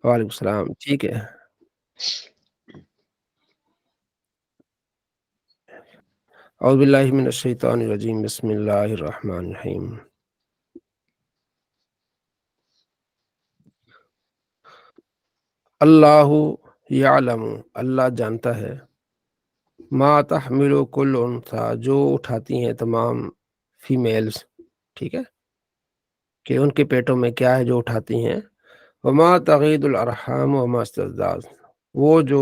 وعلیکم السلام، ٹھیک ہے۔ اعوذ باللہ من الشیطان الرجیم، بسم اللہ الرحمن الرحیم۔ اللہ یعلم، اللہ جانتا ہے، ما تحمل کل انثی، جو اٹھاتی ہیں تمام فیمیلز، ٹھیک ہے، کہ ان کے پیٹوں میں کیا ہے جو اٹھاتی ہیں۔ وما تغید الارحام وما استزداد، وہ جو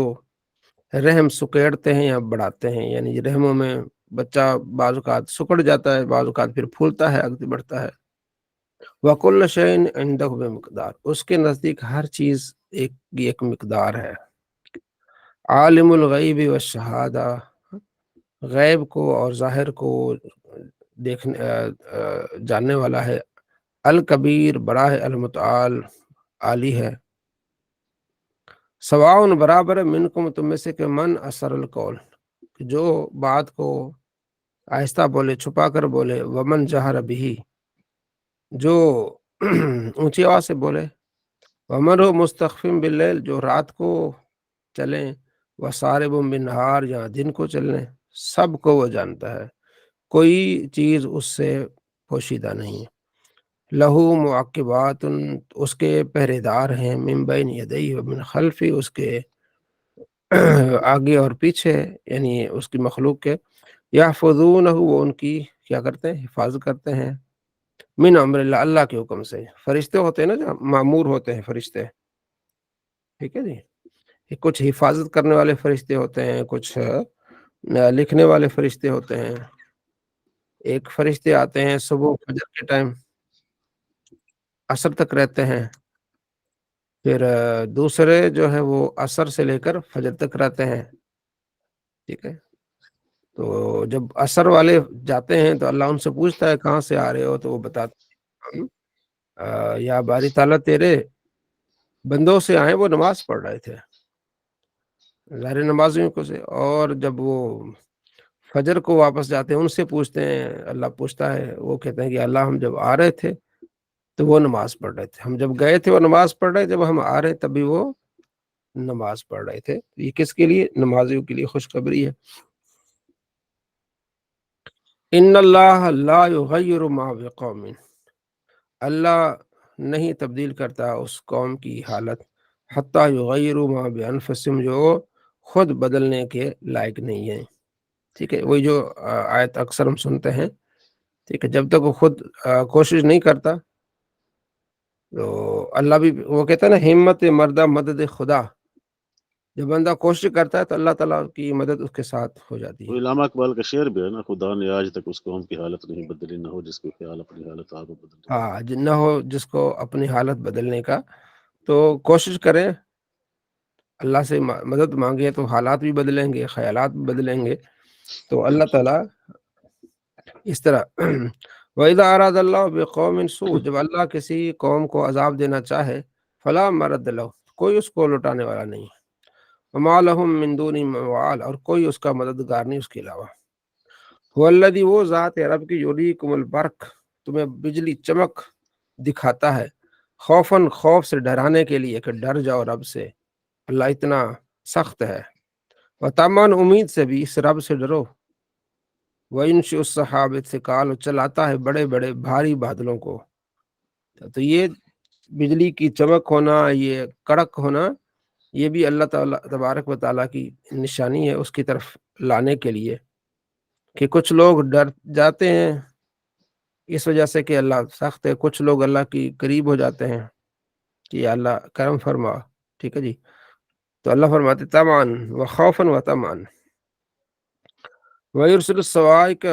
رحم سکیڑتے ہیں یا بڑھاتے ہیں، یعنی رحموں میں بچہ بعض اوقات سکڑ جاتا ہے، بعض اوقات پھر پھولتا ہے، آگے بڑھتا ہے۔ وَكُلُّ شَيْءٍ عِندَهُ بِمِقْدَار، اس کے نزدیک ہر چیز ایک مقدار ہے۔ عالم الغیب والشہادہ، غیب کو اور ظاہر کو دیکھنے جاننے والا ہے۔ الکبیر، بڑا ہے، المتعال، عالی ہے۔ سواء، برابر ہے، منکم، تم میں سے، کہ من اثر القول، جو بات کو آہستہ بولے، چھپا کر بولے، ومن جہر بھی، جو اونچی آواز سے بولے، ومن ہو مستخفم باللیل، جو رات کو چلیں، وسارب بالنہار، یا دن کو چلیں، سب کو وہ جانتا ہے، کوئی چیز اس سے پوشیدہ نہیں۔ لہو معقبات، اس کے پہرے دار ہیں، من بین یدیہ ومن خلفی، اس کے آگے اور پیچھے، یعنی اس کی مخلوق کے، یحفظونہ، وہ ان کی کیا کرتے ہیں، حفاظت کرتے ہیں، من امر اللہ، اللہ کے حکم سے۔ فرشتے ہوتے ہیں نا جو معمور ہوتے ہیں فرشتے، ٹھیک ہے جی، یہ کچھ حفاظت کرنے والے فرشتے ہوتے ہیں، کچھ لکھنے والے فرشتے ہوتے ہیں۔ ایک فرشتے آتے ہیں صبح فجر کے ٹائم، عصر تک رہتے ہیں، پھر دوسرے جو ہے وہ عصر سے لے کر فجر تک رہتے ہیں، ٹھیک ہے۔ تو جب عصر والے جاتے ہیں تو اللہ ان سے پوچھتا ہے کہاں سے آ رہے ہو، تو وہ بتاتے ہیں، یا باری تعالیٰ تیرے بندوں سے آئے، وہ نماز پڑھ رہے تھے، ظاہر نمازیوں کو سے۔ اور جب وہ فجر کو واپس جاتے ہیں، ان سے پوچھتے ہیں، اللہ پوچھتا ہے، وہ کہتے ہیں کہ اللہ ہم جب آ رہے تھے تو وہ نماز پڑھ رہے تھے، ہم جب گئے تھے وہ نماز پڑھ رہے، جب ہم آ رہے تبھی وہ نماز پڑھ رہے تھے۔ یہ کس کے لیے؟ نمازیوں کے لیے خوشخبری ہے۔ ان اللہ لا یغیر ما بقوم، اللہ نہیں تبدیل کرتا اس قوم کی حالت، حتی یغیروا ما بانفسہم، جو خود بدلنے کے لائق نہیں ہیں، ٹھیک ہے۔ وہی جو آیت اکثر ہم سنتے ہیں، ٹھیک ہے، جب تک وہ خود کوشش نہیں کرتا تو اللہ بھی، وہ کہتا ہے نا، ہمت مردہ مدد خدا، جب بندہ کوشش کرتا ہے تو اللہ تعالیٰ کی مدد اس کے ساتھ ہو جاتی وہ ہے۔ علامہ اقبال کا شعر بھی ہے نا، خدا نے آج تک اس قوم کی حالت نہیں بدلی، نہ ہو جس کو خیال اپنی حالت آپ بدل دے۔ ہاں، نہ ہو جس کو اپنی حالت بدلنے کا، تو کوشش کریں، اللہ سے مدد مانگے تو حالات بھی بدلیں گے، خیالات بھی بدلیں گے، تو اللہ تعالیٰ اس طرح وَإِذَا أَرَادَ اللَّهُ بِقَوْمٍ سُوءًا، جب اللہ کسی قوم کو عذاب دینا چاہے، فَلَا مَرَدَّ لَهُ، کوئی اس کو لٹانے والا نہیں، وَمَا لَهُم مِّن دُونِهِ مِن وَالٍ، اور کوئی اس کا مددگار نہیں اس کے علاوہ۔ هُوَ الَّذِي، وہ ذات ہے رب کی، یُریکُمُ الْبَرْقَ، تمہیں بجلی چمک دکھاتا ہے، خوفاً، خوف سے ڈرانے کے لیے کہ ڈر جاؤ رب سے، اللہ اتنا سخت ہے، وَطَمَعًا، امید سے بھی، اس رب سے ڈرو، وَيُنشِئُ السَّحَابَ الثِّقَالَ، چلاتا ہے بڑے بڑے بھاری بادلوں کو۔ تو یہ بجلی کی چمک ہونا، یہ کڑک ہونا، یہ بھی اللہ تعالیٰ تبارک و تعالیٰ کی نشانی ہے اس کی طرف لانے کے لیے، کہ کچھ لوگ ڈر جاتے ہیں اس وجہ سے کہ اللہ سخت ہے، کچھ لوگ اللہ کی قریب ہو جاتے ہیں کہ یا اللہ کرم فرما، ٹھیک ہے جی۔ تو اللہ فرماتے طمعاً و خوفاً و طمعاً، وَيُرْسِلُ الصَّوَاعِقَ،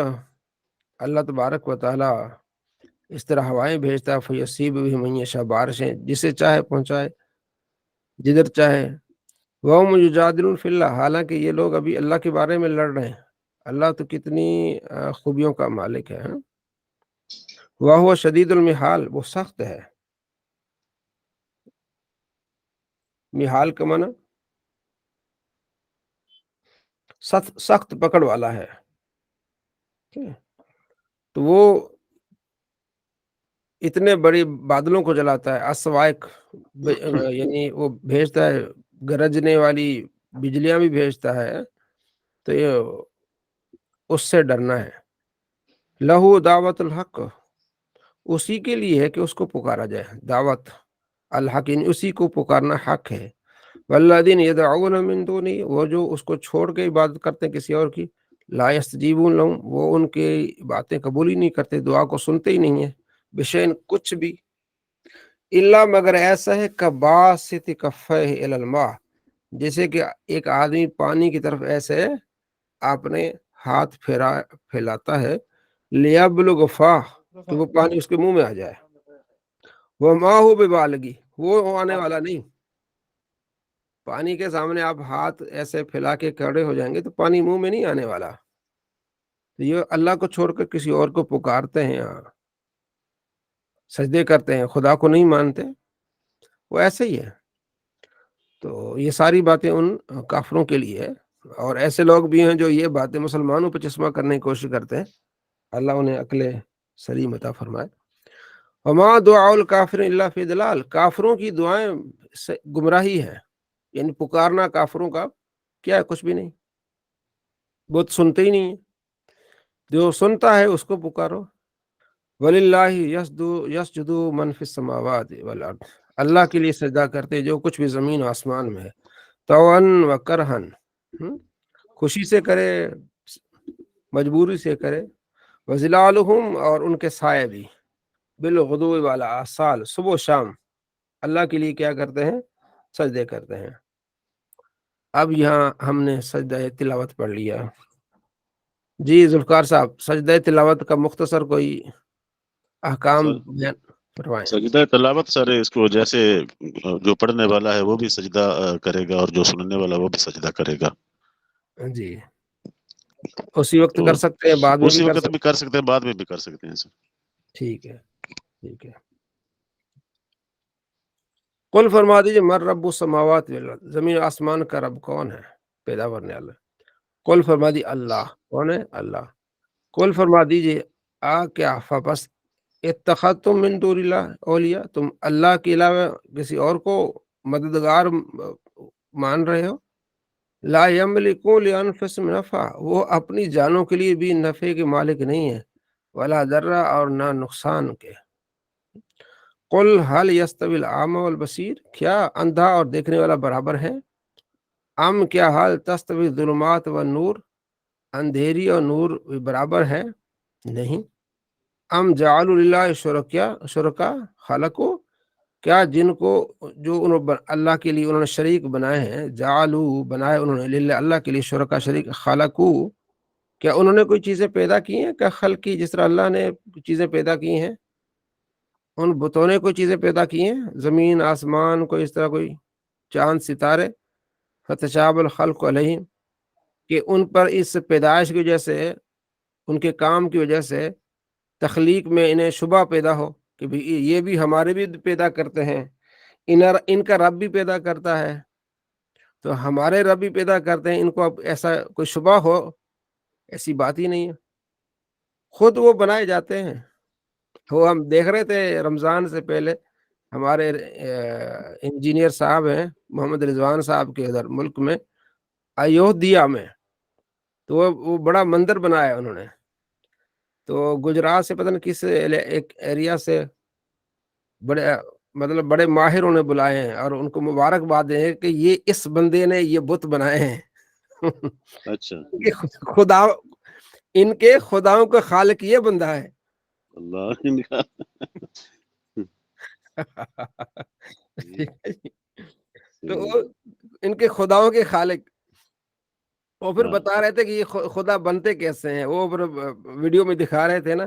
اللہ تبارک و تعالیٰ اس طرح ہوائیں بھیجتا ہے، فَيُصِيبُ بِهِ مَن يَشَاءُ، بارشیں جسے چاہے پہنچائے، جدھر چاہے۔ وَهُمْ يُجَادِلُونَ فِي اللَّهِ، حالانکہ یہ لوگ ابھی اللہ کے بارے میں لڑ رہے ہیں، اللہ تو کتنی خوبیوں کا مالک ہے، ہاں؟ وَهُوَ شَدِيدُ الْمِحَالِ، وہ سخت ہے، محال کا معنی سخت پکڑ والا ہے، ٹھیک ہے؟ تو وہ اتنے بڑی بادلوں کو جلاتا ہے، اسوائق یعنی وہ بھیجتا ہے، گرجنے والی بجلیاں بھی بھیجتا ہے، تو یہ اس سے ڈرنا ہے۔ لہو دعوت الحق، اسی کے لیے ہے کہ اس کو پکارا جائے، دعوت الحق یعنی اسی کو پکارنا حق ہے۔ والذین یدعون من دونہ، وہ جو اس کو چھوڑ کے عبادت کرتے ہیں کسی اور کی، لا یستجیبون لہم، وہ ان کی باتیں قبول ہی نہیں کرتے، دعا کو سنتے ہی نہیں ہیں، بشین کچھ بھی، الا مگر ایسا ہے کباسط کفیہ الی الماء، جیسے کہ ایک آدمی پانی کی طرف ایسے اپنے ہاتھ پھیلاتا ہے، لیبلغ فاہ، کہ وہ پانی اس کے منہ میں آ جائے، وما هو ببالغی، وہ آنے والا نہیں، پانی کے سامنے آپ ہاتھ ایسے پھیلا کے کھڑے ہو جائیں گے تو پانی منہ میں نہیں آنے والا۔ تو یہ اللہ کو چھوڑ کر کسی اور کو پکارتے ہیں، سجدے کرتے ہیں، خدا کو نہیں مانتے، وہ ایسے ہی ہے۔ تو یہ ساری باتیں ان کافروں کے لیے ہے، اور ایسے لوگ بھی ہیں جو یہ باتیں مسلمانوں پہ چشمہ کرنے کی کوشش کرتے ہیں، اللہ انہیں عقل سلیم عطا فرمائے۔ وما دعاء الکافر الا فی ضلال، کافروں کی دعائیں گمراہی ہے، یعنی پکارنا کافروں کا کیا ہے، کچھ بھی نہیں، وہ تو سنتے ہی نہیں ہے، جو سنتا ہے اس کو پکارو۔ وللہ یسجد من فی السماوات والارض، اللہ کے لیے سجدہ کرتے جو کچھ بھی زمین و آسمان میں ہے، طوعا و کرہن، خوشی سے کرے مجبوری سے کرے، وظلالہم، اور ان کے سائے بھی، بالغدو والآصال، صبح و شام اللہ کے لیے کیا کرتے ہیں، سجدے کرتے ہیں۔ اب یہاں ہم نے سجدہ تلاوت پڑھ لیا۔ جی ذوالفقار صاحب، سجدہ تلاوت کا مختصر کوئی احکام بیان فرمائیں۔ سجدہ تلاوت سر اس کو جیسے جو پڑھنے والا ہے وہ بھی سجدہ کرے گا اور جو سننے والا وہ بھی سجدہ کرے گا۔ جی اسی وقت کر سکتے ہیں، بعد میں بھی اسی کر وقت سکتے بھی کر سکتے ہیں، بعد میں بھی کر سکتے ہیں سر۔ ٹھیک ہے، ٹھیک ہے۔ قل فرما دیجیے، من رب السماوات والارض، زمین آسمان کا رب کون ہے، پیدا کرنے والا۔ قل فرما دی، اللہ کون ہے، اللہ۔ قل فرما دیجیے، کیا فبس اتخذتم من دون اللہ اولیاء، تم اللہ کے علاوہ کسی اور کو مددگار مان رہے ہو، لا یملکون لانفسہم نفعا، وہ اپنی جانوں کے لیے بھی نفع کے مالک نہیں ہے، ولا ضرا، اور نہ نقصان کے۔ قل هل یستوی الاعمی والبصیر، کیا اندھا اور دیکھنے والا برابر ہے، ام کیا حال تستوی الظلمات والنور، اندھیری اور نور برابر ہے، نہیں۔ ام جعلوا للہ شرکا خلقو، کیا جن کو جو اللہ کے لیے انہوں نے شریک بنائے ہیں، جعلوا بنائے انہوں نے، للہ اللہ کے لیے، شرکا شریک، خلقو کیا انہوں نے کوئی چیزیں پیدا کی ہیں، کیا خلق کی، جس طرح اللہ نے چیزیں پیدا کی ہیں، ان بتوں نے کوئی چیزیں پیدا کی ہیں، زمین آسمان، کوئی اس طرح کوئی چاند ستارے، فتشابہ الخلق علیہم، کہ ان پر اس پیدائش کی وجہ سے، ان کے کام کی وجہ سے تخلیق میں انہیں شبہ پیدا ہو کہ یہ بھی ہمارے بھی پیدا کرتے ہیں، ان کا رب بھی پیدا کرتا ہے، تو ہمارے رب بھی پیدا کرتے ہیں، ان کو اب ایسا کوئی شبہ ہو، ایسی بات ہی نہیں ہے، خود وہ بنائے جاتے ہیں۔ وہ ہم دیکھ رہے تھے رمضان سے پہلے، ہمارے انجینئر صاحب ہیں محمد رضوان صاحب کے ادھر ملک میں، ایودھیا میں، تو وہ بڑا مندر بنایا انہوں نے، تو گجرات سے پتہ نہیں کس ایک ایریا سے بڑے ماہر انہیں بلائے ہیں، اور ان کو مبارکباد ہے کہ یہ اس بندے نے یہ بت بنائے ہیں۔ اچھا، خدا، ان کے خداؤں کا خالق یہ بندہ ہے، اللہ ان کا ٹھیک ہے جی۔ تو ان کے خداؤں کے خالق، وہ پھر بتا رہے تھے کہ یہ خدا بنتے کیسے ہیں، وہ ویڈیو میں دکھا رہے تھے نا،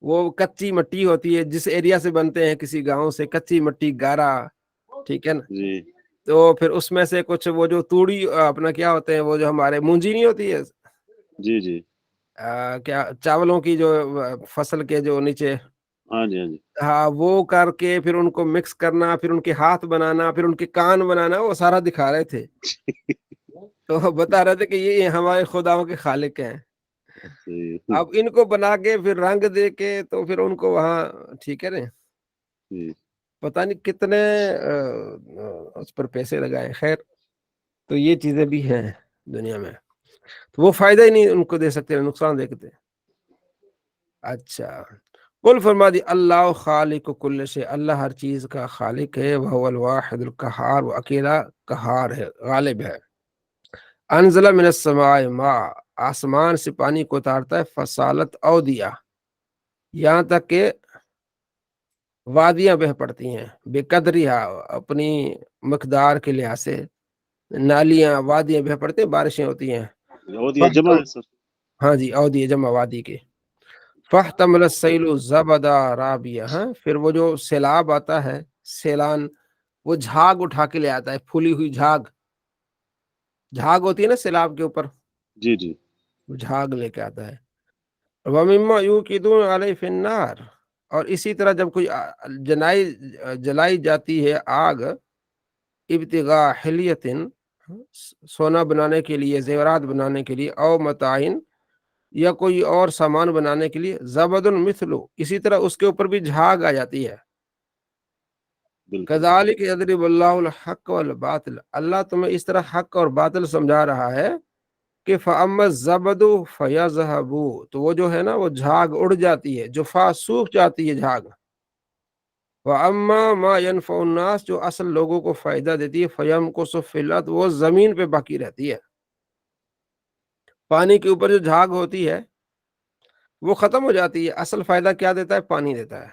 وہ کچی مٹی ہوتی ہے، جس ایریا سے بنتے ہیں کسی گاؤں سے، کچی مٹی گارا، ٹھیک ہے نا، جی تو پھر اس میں سے کچھ وہ جو توڑی اپنا کیا ہوتے ہیں، وہ جو ہمارے مونجی نہیں ہوتی ہے، جی جی، کیا چاولوں کی جو فصل کے جو نیچے، ہاں جی، ہاں جی، ہاں، وہ کر کے پھر ان کو مکس کرنا، پھر ان کے ہاتھ بنانا، پھر ان کے کان بنانا، وہ سارا دکھا رہے تھے، تو بتا رہے تھے کہ یہ ہمارے خداؤں کے خالق ہیں۔ اب ان کو بنا کے پھر رنگ دے کے تو پھر ان کو وہاں، ٹھیک ہے نا، جی پتہ نہیں کتنے اس پر پیسے لگائے. خیر تو یہ چیزیں بھی ہیں دنیا میں، تو وہ فائدہ ہی نہیں ان کو دے سکتے، نقصان دیکھتے. اچھا قل فرما دی اللہ خالق کل شے، اللہ ہر چیز کا خالق ہے. وہ الواحد القہار، وہ اکیلا قہار ہے، غالب ہے. انزل من السماء ماء، آسمان سے پانی کو اتارتا ہے. فصالت اودیہ، یہاں تک کہ وادیاں بہ پڑتی ہیں. بے قدریہ، اپنی مقدار کے لحاظ سے نالیاں وادیاں بہ پڑتی ہیں، بارشیں ہوتی ہیں. وہ دیا جمع ہے سر. ہاں جی، اودیہ جمع وادی کے. فاحتمل السیل زبدا رابیہ، ہاں پھر وہ جو سیلاب آتا ہے، سیلان، وہ جھاگ اٹھا کے لے آتا ہے، پھولی ہوئی جھاگ. جھاگ ہوتی ہے نا سیلاب کے اوپر، جی جی وہ جھاگ لے کے آتا ہے. وَمِمَّا يُوقِدُونَ عَلَيْهِ فِي النَّارِ، اور اسی طرح جب کوئی جلائی جاتی ہے آگ، ابتغاء حلیۃ، سونا بنانے کے لیے، زیورات بنانے کے لیے، او متاعن، یا کوئی اور سامان بنانے کے لیے، زبد مثلو، اسی طرح اس کے اوپر بھی جھاگ آ جاتی ہے. بالکل. کذالک یضرب اللہ الحق والباطل، اللہ تمہیں اس طرح حق اور باطل سمجھا رہا ہے کہ فَأَمَّا الزَّبَدُ فَيَذْهَبُ، تو وہ جو ہے نا وہ جھاگ اڑ جاتی ہے، جفا سوکھ جاتی ہے جھاگ. وَأَمَّا مَا يَنْفَعُ النَّاسَ، جو اصل لوگوں کو فائدہ دیتی ہے، فَيَمْكُثُ فِي الْأَرْضِ، وہ زمین پہ باقی رہتی ہے. پانی کے اوپر جو جھاگ ہوتی ہے وہ ختم ہو جاتی ہے. اصل فائدہ کیا دیتا ہے؟ پانی دیتا ہے.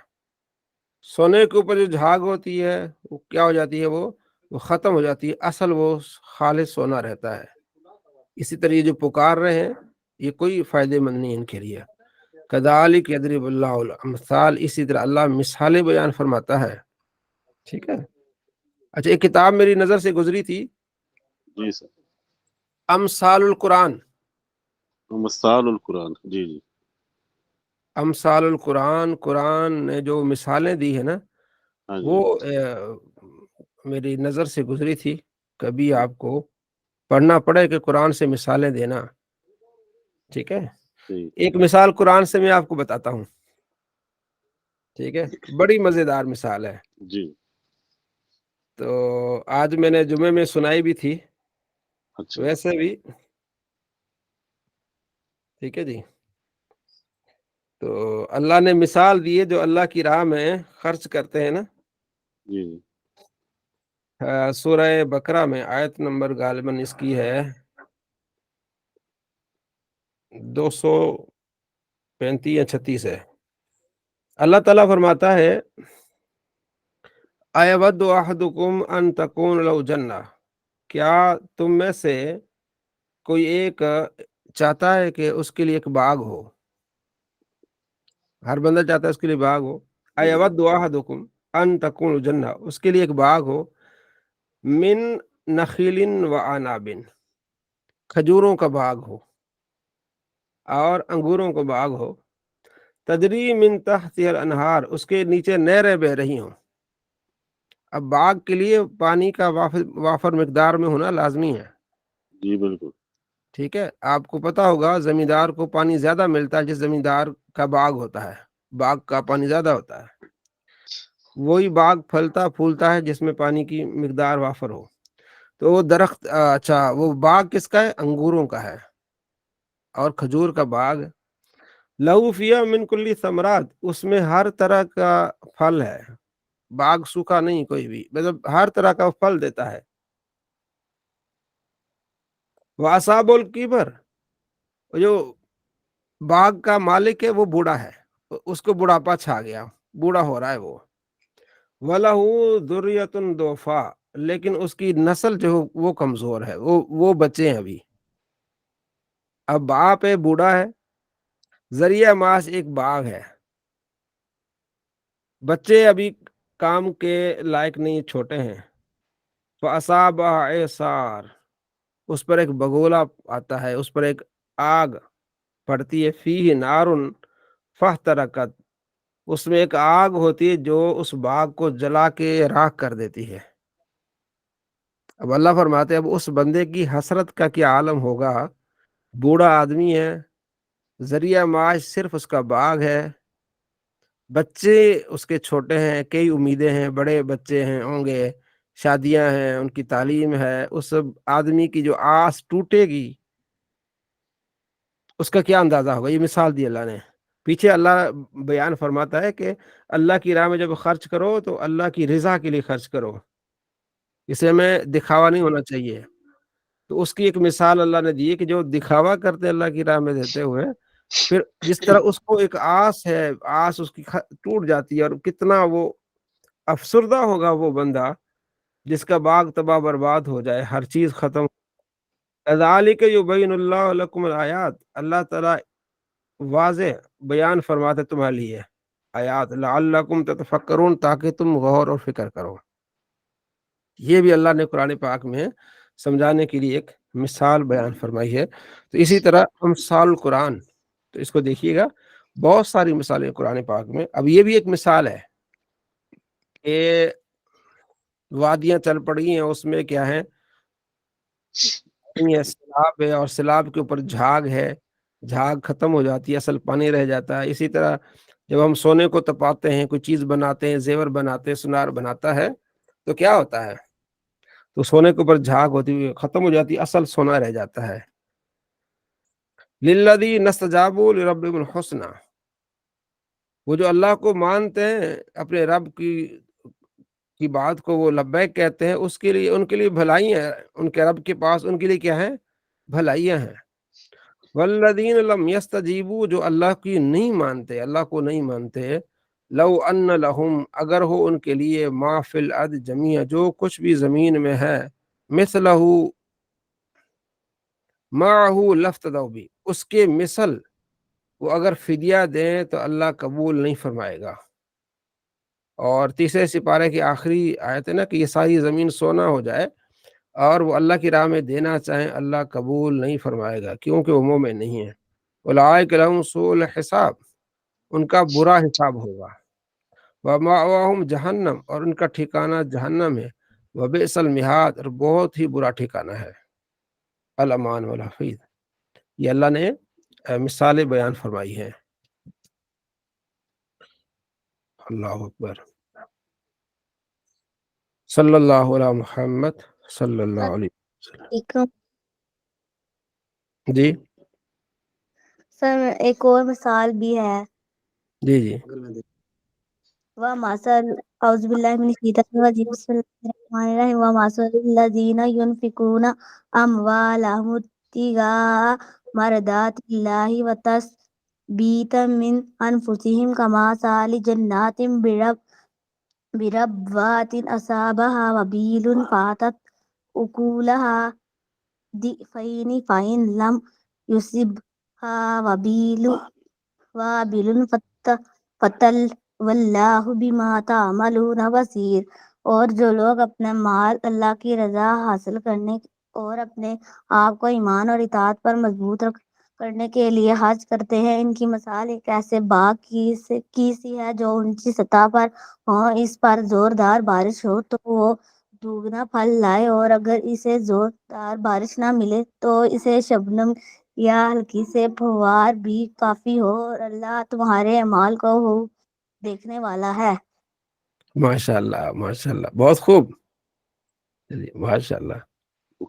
سونے کے اوپر جو جھاگ ہوتی ہے وہ کیا ہو جاتی ہے؟ وہ ختم ہو جاتی ہے، اصل وہ خالص سونا رہتا ہے. اسی طرح یہ جو پکار رہے ہیں یہ کوئی فائدے مند نہیں ان کے لیے. کذالک یضرب اللہ الامثال، اسی طرح اللہ مثالیں بیان فرماتا ہے. ٹھیک ہے. اچھا ایک کتاب میری نظر سے گزری تھی، جی سر. امثال القرآن. مثال القرآن. جی جی. امثال القرآن، قرآن نے جو مثالیں دی ہے نا ہاں جی. وہ میری نظر سے گزری تھی. کبھی آپ کو پڑھنا پڑے کہ قرآن سے مثالیں دینا. ٹھیک ہے. جی ایک مثال قرآن سے میں آپ کو بتاتا ہوں. ٹھیک ہے، بڑی مزیدار مثال ہے. جی. تو آج میں نے جمعے میں سنائی بھی تھی اچھا. ویسے بھی. ٹھیک ہے جی. تو اللہ نے مثال دی ہے جو اللہ کی راہ میں خرچ کرتے ہیں نا. جی جی. سورہ بقرہ میں آیت نمبر غالباً اس کی ہے 235 یا 36 ہے. اللہ تعالیٰ فرماتا ہے اَیَوَدُّ أَحَدُکُمْ أَن تَکُونَ لَهُ جَنَّةٌ، کیا تم میں سے کوئی ایک چاہتا ہے کہ اس کے لیے ایک باغ ہو؟ ہر بندہ چاہتا ہے اس کے لیے باغ ہو. اَیَوَدُّ أَحَدُکُمْ أَن تَکُونَ لَهُ جَنَّةٌ، اس کے لیے ایک باغ ہو. من نخیل وعناب، کھجوروں کا باغ ہو اور انگوروں کا باغ ہو. تجری من تحتها الانہار، اس کے نیچے نہریں بہ رہی ہوں. اب باغ کے لیے پانی کا وافر مقدار میں ہونا لازمی ہے. جی بالکل. ٹھیک ہے. آپ کو پتا ہوگا زمیندار کو پانی زیادہ ملتا ہے جس زمیندار کا باغ ہوتا ہے، باغ کا پانی زیادہ ہوتا ہے. وہی باغ پھلتا پھولتا ہے جس میں پانی کی مقدار وافر ہو. تو وہ درخت، اچھا وہ باغ کس کا ہے؟ انگوروں کا ہے اور کھجور کا باغ. لہو فیہا من کل ثمرات، اس میں ہر طرح کا پھل ہے. باغ سوکھا نہیں کوئی بھی، مطلب ہر طرح کا پھل دیتا ہے. وَأَصَابَهُ الْكِبَرُ، جو باغ کا مالک ہے وہ بوڑھا ہے، اس کو بڑھاپا چھا گیا، بوڑھا ہو رہا ہے وہ. وَلَهُ ذُرِّيَّةٌ ضُعَفَاءُ، لیکن اس کی نسل جو وہ کمزور ہے، وہ بچے ہیں ابھی. اب باپ ہے، بوڑھا ہے، ذریعہ معاش ایک باغ ہے، بچے ابھی کام کے لائق نہیں، چھوٹے ہیں. فَأَصَابَهَا إِعْصَارٌ، اس پر ایک بگولا آتا ہے، اس پر ایک آگ پڑتی ہے. فیہ نارٌ فاحترقت، اس میں ایک آگ ہوتی ہے جو اس باغ کو جلا کے راکھ کر دیتی ہے. اب اللہ فرماتے ہیں اب اس بندے کی حسرت کا کیا عالم ہوگا. بوڑھا آدمی ہے، ذریعہ معاش صرف اس کا باغ ہے، بچے اس کے چھوٹے ہیں، کئی امیدیں ہیں، بڑے بچے ہیں ہوں گے، شادیاں ہیں، ان کی تعلیم ہے، اس آدمی کی جو آس ٹوٹے گی اس کا کیا اندازہ ہوگا؟ یہ مثال دی اللہ نے۔ پیچھے اللہ بیان فرماتا ہے کہ اللہ کی راہ میں جب خرچ کرو تو اللہ کی رضا کے لیے خرچ کرو، اسے میں دکھاوا نہیں ہونا چاہیے۔ تو اس کی ایک مثال اللہ نے دی ہے کہ جو دکھاوا کرتے اللہ کی راہ میں دیتے ہوئے، پھر جس طرح اس کو ایک آس ہے، آس اس کی ٹوٹ جاتی ہے، اور کتنا وہ افسردہ ہوگا وہ بندہ جس کا باغ تباہ برباد ہو جائے، ہر چیز ختم۔ کذالک یبین اللہ لکم الآیات، اللہ تعالیٰ واضح بیان فرماتے تمہارے لیے آیات، لعلکم تتفکرون، تاکہ تم غور اور فکر کرو۔ یہ بھی اللہ نے قرآن پاک میں سمجھانے کے لیے ایک مثال بیان فرمائی ہے۔ تو اسی طرح امثال القرآن، تو اس کو دیکھیے گا، بہت ساری مثالیں قرآن پاک میں۔ اب یہ بھی ایک مثال ہے کہ وادیاں چل پڑی ہیں، اس میں کیا ہے، سیلاب ہے، اور سیلاب کے اوپر جھاگ ہے، جھاگ ختم ہو جاتی ہے، اصل پانی رہ جاتا ہے۔ اسی طرح جب ہم سونے کو تپاتے ہیں، کوئی چیز بناتے ہیں، زیور بناتے ہیں، سنار بناتا ہے، تو کیا ہوتا ہے، تو سونے کے اوپر جھاگ ہوتی ہوئی ختم ہو جاتی ہے، اصل سونا رہ جاتا ہے۔ للذین استجابوا لربہم الحسنی، وہ جو اللہ کو مانتے ہیں، اپنے رب کی بات کو وہ لبیک کہتے ہیں، اس کے لیے، ان کے لیے بھلائیاں ہیں، ان کے رب کے پاس ان کے لیے کیا ہے، بھلائیاں ہیں۔ والذین لم یستجیبوا، جو اللہ کی نہیں مانتے، اللہ کو نہیں مانتے، لو ان لہم، اگر ہو ان کے لیے، ما فی الارض جمیعا، جو کچھ بھی زمین میں ہے، مثلہ، معہ لافتدوا بھی، اس کے مثل وہ اگر فدیہ دیں تو اللہ قبول نہیں فرمائے گا۔ اور تیسرے سپارے کی آخری آیت ہے نا کہ یہ ساری زمین سونا ہو جائے اور وہ اللہ کی راہ میں دینا چاہیں، اللہ قبول نہیں فرمائے گا، کیونکہ وہ مومن نہیں ہے۔ اولئک لہم سوء الحساب، ان کا برا حساب ہوگا۔ ومأواہم جہنم، اور ان کا ٹھکانہ جہنم ہے۔ وبئس المہاد، اور بہت ہی برا ٹھکانہ ہے۔ الامان والحفیظ، یہ اللہ نے مثالیں بیان فرمائی ہیں۔ اللہ اکبر، صلی اللہ علیہ محمد صلی اللہ علیہ وسلم۔ جی سر ایک اور مثال بھی ہے۔ جی جی وَمَثَلُ، اعوذ باللہ من الشیطان الرجیم، بسم اللہ الرحمن الرحیم، وَمَثَلُ الَّذِينَ يُنْفِقُونَ أَمْوَالَهُمُ ابْتِغَاءَ مَرْضَاتِ اللَّهِ وَتَثْبِيتًا مِنْ أَنْفُسِهِمْ كَمَثَلِ جَنَّاتٍ بِرَبْوَةٍ أَصَابَهَا وَبِيلٌ فَآتَتْ أُكُلَهَا ضِعْفَيْنِ فَإِنْ لَمْ يُصِبْهَا وَابِلٌ فَتَلْ وَاللَّهُ بِمَا تَعْمَلُونَ بَصِيرٌ۔ اور جو لوگ اپنا مال اللہ کی رضا حاصل کرنے اور اپنے آپ کو ایمان اور اطاعت پر مضبوط کرنے کے لیے خرچ کرتے ہیں، ان کی مثال ایک ایسے باغ کی سی ہے جو اونچی سطح پر ہو، اس پر زوردار بارش ہو تو وہ دوگنا پھل لائے، اور اگر اسے زوردار بارش نہ ملے تو اسے شبنم یا ہلکی سے پھوار بھی کافی ہو، اور اللہ تمہارے اعمال کو دیکھنے والا ہے۔ ماشاء اللہ، ماشاء اللہ، بہت خوب، ماشاء اللہ۔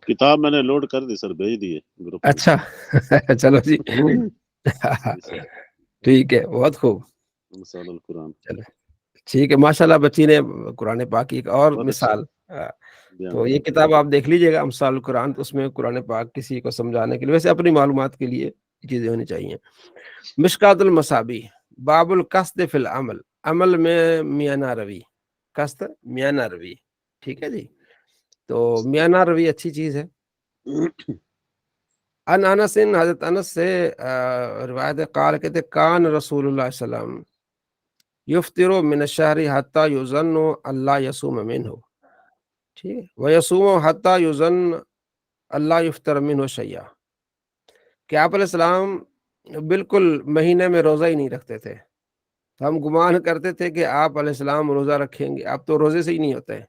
کتاب میں نے لوڈ کر دی سر، بھیج دیے گروپ میں۔ اچھا چلو جی، ٹھیک ہے، بہت خوب، مثال القرآن، چلو ٹھیک ہے۔ ماشاء اللہ، بچی نے قرآن پاک کی ایک اور بہت اچھا مثال، بیان تو یہ کیا۔ کتاب آپ دیکھ لیجیے گا، امثال القرآن، تو اس میں قرآن پاک کسی کو سمجھانے کے لیے، ویسے اپنی معلومات کے لیے چیزیں ہونی چاہیے۔ مشکات المصابیح، باب القصد فی العمل، عمل میں میانہ روی، قصد میانہ روی، ٹھیک ہے جی، تو میانہ روی اچھی چیز ہے۔ ان انس، حضرت انس سے روایت قال کہتے کان رسول اللہ صلی اللہ علیہ وسلم یفطر من الشہر حتی یظن اللہ یصوم منہ، ٹھیک ہے، ویصوم حتی یظن اللہ یفطر منہ شیئا، کہ آپ علیہ السلام بالکل مہینے میں روزہ ہی نہیں رکھتے تھے، ہم گمان کرتے تھے کہ آپ علیہ السلام روزہ رکھیں گے، آپ تو روزے سے ہی نہیں ہوتے ہیں،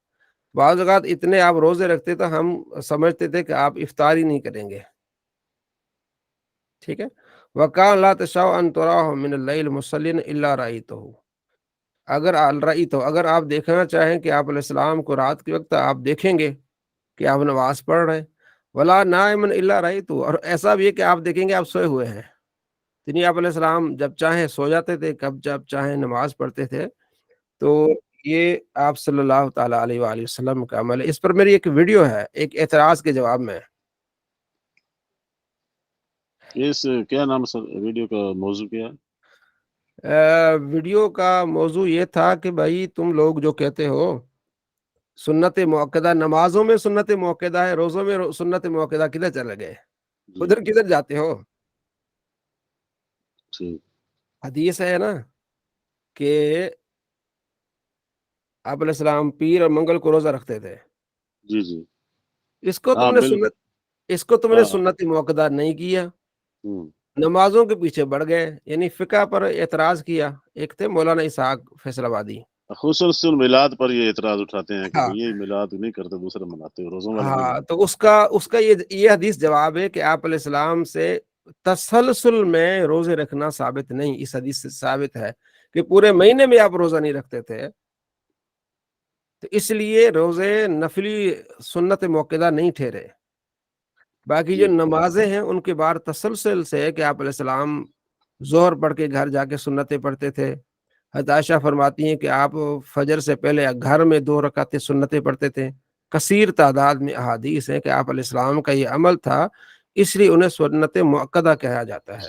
بعض اوقات اتنے آپ روزے رکھتے تو ہم سمجھتے تھے کہ آپ افطار ہی نہیں کریں گے، ٹھیک ہے۔ وَقَالَ لَا تَشَاءُ أَن تَرَاهُ مِنَ اللَّيْلِ مُصَلِّيًا إِلَّا رَأَيْتَهُ، اگر الرائی تو اگر آپ دیکھنا چاہیں کہ آپ علیہ السلام کو رات کے وقت آپ دیکھیں گے کہ آپ نماز پڑھ رہے ہیں، ولا نائمن الا رأیت، اور ایسا بھی ہے کہ آپ دیکھیں گے آپ سوئے ہوئے ہیں، یعنی آپ علیہ السلام جب چاہیں سو جاتے تھے، جب چاہیں نماز پڑھتے تھے. تو یہ آپ صلی اللہ تعالیٰ علیہ وآلہ وسلم کا عمل ہے. اس پر میری ایک ویڈیو ہے ایک اعتراض کے جواب میں. اس کیا نام سر ویڈیو کا موضوع کیا ہے؟ ویڈیو کا موضوع یہ تھا کہ بھائی تم لوگ جو کہتے ہو سنت موقدہ، نمازوں میں سنت موقدہ ہے، روزوں میں سنت موقدہ، کدھر چلے گئے؟ ادھر کدھر جاتے ہو؟ حدیث ہے نا کہ آپ علیہ السلام پیر اور منگل کو روزہ رکھتے تھے. جی جی اس کو تم نے سنت موقدہ نہیں کیا، نمازوں کے پیچھے بڑھ گئے، یعنی فقہ پر اعتراض کیا. ایک تھے مولانا اسحاق فیصل آبادی، خصوصاً میلاد پر یہ اعتراض اٹھاتے ہیں کہ یہ میلاد نہیں کرتے، دوسرے مناتے ہیں، روزوں والے نہیں. تو اس کا یہ حدیث جواب ہے کہ آپ علیہ السلام سے تسلسل میں روزے رکھنا ثابت نہیں. اس حدیث سے ثابت ہے کہ پورے مہینے میں آپ روزہ نہیں رکھتے تھے، تو اس لیے روزے نفلی سنت موقدہ نہیں ٹھہرے. باقی جو نمازیں ہیں ان کے بار تسلسل سے ہے کہ آپ علیہ السلام ظہر پڑھ کے گھر جا کے سنتیں پڑھتے تھے. حضرت عائشہ فرماتی ہیں کہ آپ فجر سے پہلے گھر میں 2 رکعتیں سنتیں پڑھتے تھے. کثیر تعداد میں احادیث ہے کہ آپ علیہ السلام کا یہ عمل تھا، اس لیے انہیں سنت مؤکدہ کہا جاتا ہے.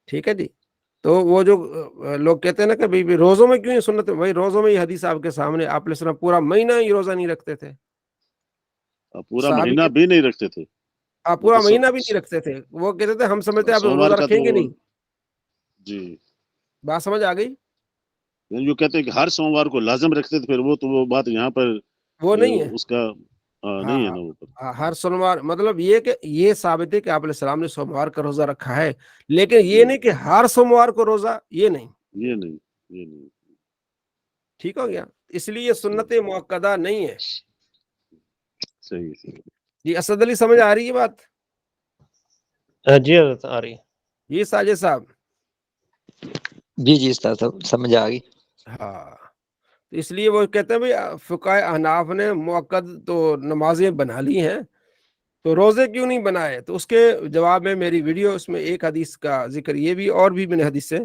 ٹھیک ہے جی. تو وہ جو لوگ کہتے ہیں نا کہ بھائی روزوں میں کیوں یہ سنت، بھائی روزوں میں یہ حدیث آپ کے سامنے، آپ علیہ السلام پورا مہینہ ہی روزہ نہیں رکھتے تھے، پورا مہینہ بھی نہیں رکھتے تھے. آپ پورا مہینہ بھی نہیں رکھتے تھے. وہ کہتے تھے ہم سمجھتے آپ روزہ رکھیں گے نہیں. جی بات سمجھ آ گئی؟ جو کہتے ہیں کہ ہر سوموار کو لازم رکھتے تھے، پھر وہ بات یہاں پر وہ نہیں ہے، اس کا نہیں ہے نا اوپر. ہر سوموار مطلب یہ کہ یہ ثابت ہے کہ آپ علیہ السلام نے سوموار کا روزہ رکھا ہے، لیکن یہ نہیں کہ ہر سوموار کو روزہ، یہ نہیں. ٹھیک ہو گیا. اس لیے یہ سنت موقدہ نہیں ہے. صحیح. جی اسد علی سمجھ آ رہی ہے بات؟ جی حضرت آ رہی. یہ ساجد صاحب؟ جی استاد صاحب سمجھ آ گئی. اس لیے وہ کہتے ہیں بھائی فقہ احناف نے موقد تو نمازیں بنا لی ہیں، تو روزے کیوں نہیں بنائے؟ تو اس کے جواب میں میری ویڈیو، اس میں ایک حدیث کا ذکر یہ بھی اور بھی میں نے حدیث سے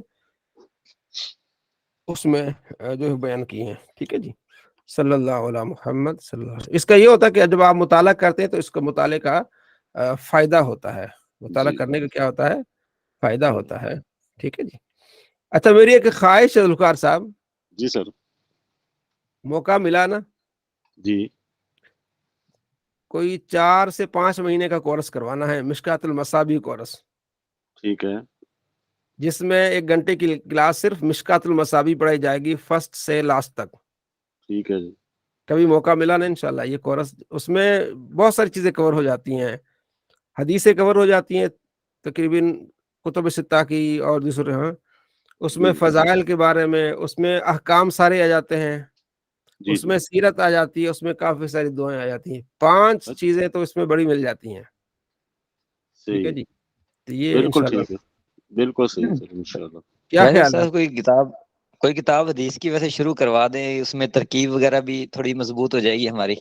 اس میں جو بیان کی ہیں. ٹھیک ہے جی. صلی اللہ علیہ محمد صلی اللہ علیہ وسلم. اس کا یہ ہوتا ہے کہ جب آپ مطالعہ کرتے ہیں تو اس کا مطالعے کا فائدہ ہوتا ہے. مطالعہ کرنے کا کیا ہوتا ہے؟ فائدہ ہوتا ہے. ٹھیک ہے جی. اچھا میری ایک خواہش ہے ذوالفقار صاحب. جی سر. موقع ملا نا؟ جی. کوئی 4 سے 5 مہینے کا کورس کروانا ہے، مشکات المصابیح کورس. ٹھیک ہے. جس میں 1 گھنٹے کی کلاس صرف مشکات المصابیح پڑھائی جائے گی فرسٹ سے لاسٹ تک. ٹھیک ہے جی. کبھی موقع ملا نا انشاءاللہ یہ کورس، اس میں بہت ساری چیزیں کور ہو جاتی ہیں، حدیثیں کور ہو جاتی ہیں تقریباً کتب ستہ کی اور دوسرے اس میں فضائل کے بارے میں، اس میں احکام سارے آ جاتے ہیں، اس میں سیرت آ جاتی ہے، اس میں کافی ساری دعائیں آ جاتی ہیں. 5 چیزیں تو اس میں بڑی مل جاتی ہیں. ٹھیک ہے جی. تو یہ انشاءاللہ بالکل صحیح سر انشاءاللہ. کیا خیال ہے؟ کوئی کتاب حدیث کی ویسے شروع کروا دیں، اس میں ترکیب وغیرہ بھی تھوڑی مضبوط ہو جائے گی ہماری.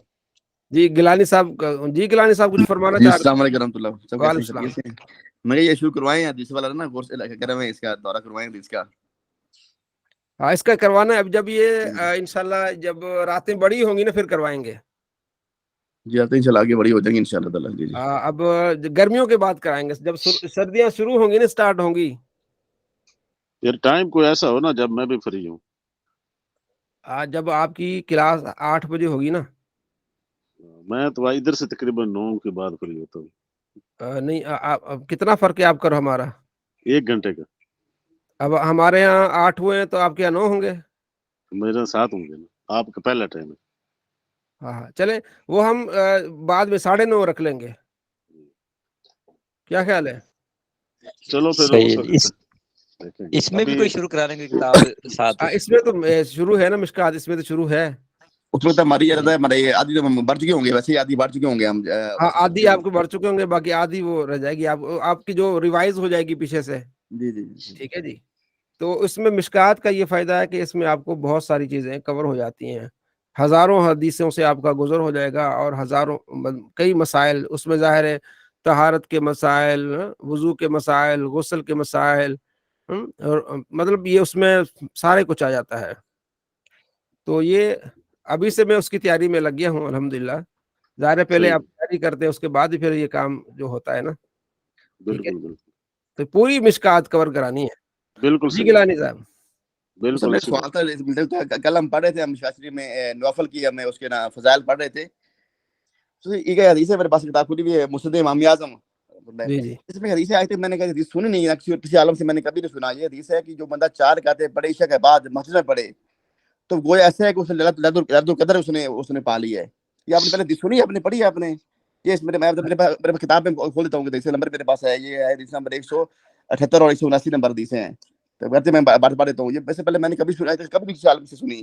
جی گیلانی صاحب کچھ فرمانا چاہ رہے ہیں؟ السلام علیکم رحمۃ اللہ. وعلیکم السلام. میں یہ شروع کروائیں حدیث والا نا کورس کریں، اس کا دورہ کروائیں حدیث کا. اس کا کروانا ہے. اب جب یہ انشاءاللہ جب راتیں بڑی ہوں گی نا پھر کروائیں گے. جی آتے ہیں آگے بڑی ہو جائیں گی انشاءاللہ تعالیٰ. جی اب گرمیوں کے بعد کرائیں گے، جب سردیاں شروع ہوں گی نا، سٹارٹ ہوں گی. پھر ٹائم کوئی ایسا ہو نا جب میں بھی فری ہوں. جب آپ کی کلاس 8 بجے ہوگی نا. میں تو ادھر سے تقریباً 9 کے بعد فری ہوتا ہوں. نہیں کتنا فرق ہے آپ کا ہمارا؟ 1 گھنٹے کا. اب ہمارے یہاں 8 ہوئے ہیں تو آپ کے یہاں 9 ہوں گے. میرے 7 ہوں گے نا. آپ کا پہلا ٹائم ہے. چلیں وہ ہم بعد میں 9:30 رکھ لیں گے. کیا خیال ہے؟ چلو پھر اس میں بھی کوئی شروع کرا لیں گے کتاب ساتھ. اس میں تو شروع ہے نا مشکات، اس میں تو شروع ہے. اس میں تو ہماری ہمارے آدھی تو بڑھ چکے ہوں گے، ویسے آدھی بڑھ چکے ہوں گے ہم. آدھی آپ کو بڑھ چکے ہوں گے، باقی آدھی وہ رہ جائے گی، آپ کی جو ریوائز ہو جائے گی پیچھے سے. جی. ٹھیک ہے جی. تو اس میں مشکات کا یہ فائدہ ہے کہ اس میں آپ کو بہت ساری چیزیں کور ہو جاتی ہیں، ہزاروں حدیثوں سے آپ کا گزر ہو جائے گا، اور ہزاروں کئی مسائل اس میں ظاہر ہے، طہارت کے مسائل، وضو کے مسائل، غسل کے مسائل، اور مطلب یہ اس میں سارے کچھ آ جاتا ہے. تو یہ ابھی سے میں اس کی تیاری میں لگ گیا ہوں الحمدللہ. ظاہر ہے پہلے صحیح. آپ تیاری کرتے ہیں، اس کے بعد ہی پھر یہ کام جو ہوتا ہے نا. ٹھیک ہے، بالکل بالکل تو پوری مشکات کور کرانی ہے. بالکل جی صحیح. گیلانی صاحب. بالکل میں اچھی سوال بات. تھا، کل ہم پڑھ رہے تھے، ہم شاشری میں نوفل کی ہمیں اس کے نا فضائل پڑھ رہے تھے. تو ایک حدیث ہے میرے پاس، کتاب کھلی ہوئی ہے، مسند امام اعظم. جی جی اس میں حدیث آئی تھی، میں نے کہا حدیث سنی نہیں ہے، کسی عالم سے میں نے کبھی نہیں سنا. یہ حدیث ہے کہ جو بندہ 4 رکعتیں پڑھے عشاء کے بعد مسجد میں پڑھے تو وہ ایسا ہے کہ اس نے لذت القدر اس نے پا لی ہے. یہ آپ نے پہلے حدیث سنی ہے، آپ نے پڑھی ہے آپ نے؟ یہ اس میرے کتاب میں کھول دیتا ہوں کہ نمبر میرے پاس ہے، یہ ہے حدیث نمبر 178 اور 179 نمبر حدیثیں ہیں. تو کہتے میں بات پڑھ دیتا ہوں. یہ ویسے پہلے میں نے کبھی کسی عالم سے سنی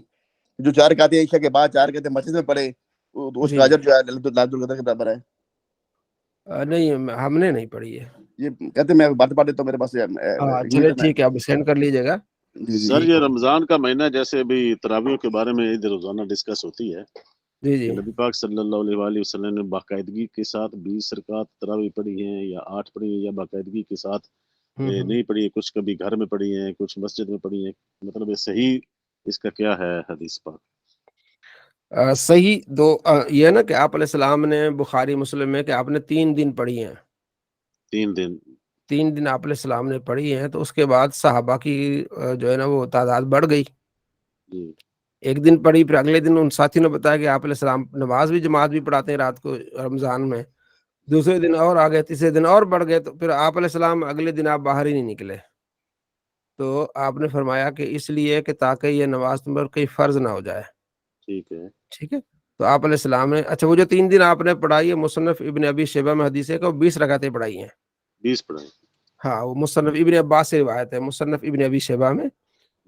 جو 4 رکعتیں عشاء کے بعد 4 رکعتیں مسجد میں پڑھے اس جی کا جی. اجر جو ہے لذت القدر کے برابر ہے. نہیں ہم نے نہیں پڑھی ہے. یہ کہتے میں بات پڑھ دیتا ہوں، میرے پاس ہاں چلے ٹھیک ہے، آپ سینڈ کر لیجیے گا. جی جی. سر یہ رمضان کا مہینہ جیسے ابھی تراویح کے بارے میں ادھر روزانہ ڈسکس ہوتی ہے جی کہ جی. نبی پاک صلی اللہ علیہ وآلہ وسلم نے باقاعدگی کے ساتھ 20 رکعت تراویح پڑھی ہیں یا 8 پڑھی ہیں، یا باقاعدگی کے ساتھ نہیں پڑھی ہے، کچھ کبھی گھر میں پڑھی ہیں، کچھ مسجد میں پڑھی ہیں، مطلب یہ صحیح اس کا کیا ہے حدیث پاک؟ صحیح دو یہ نا کہ آپ علیہ السلام نے بخاری مسلم میں کہ آپ نے 3 دن پڑھی ہیں. 3 دن. 3 دن آپ علیہ السلام نے پڑھی ہیں، تو اس کے بعد صحابہ کی جو ہے نا وہ تعداد بڑھ گئی. جی. ایک دن پڑھی، پھر اگلے دن ان ساتھیوں نے بتایا کہ آپ علیہ السلام نماز بھی جماعت بھی پڑھاتے ہیں رات کو رمضان میں. دوسرے دن اور آ گئے، تیسرے دن اور بڑھ گئے، تو پھر آپ علیہ السلام اگلے دن آپ باہر ہی نہیں نکلے. تو آپ نے فرمایا کہ اس لیے کہ تاکہ یہ نماز تم پر کوئی فرض نہ ہو جائے. ٹھیک ہے. ٹھیک ہے. تو آپ علیہ السلام نے اچھا وہ جو 3 دن آپ نے پڑھائی ہے، مصنف ابن ابی شیبہ میں حدیث ہے کہ وہ 20 رکعتیں پڑھائی ہیں. 20 پڑھائیں. ہاں وہ مصنف ابن عباس سے روایت ہے، مصنف ابن ابی شیبہ میں.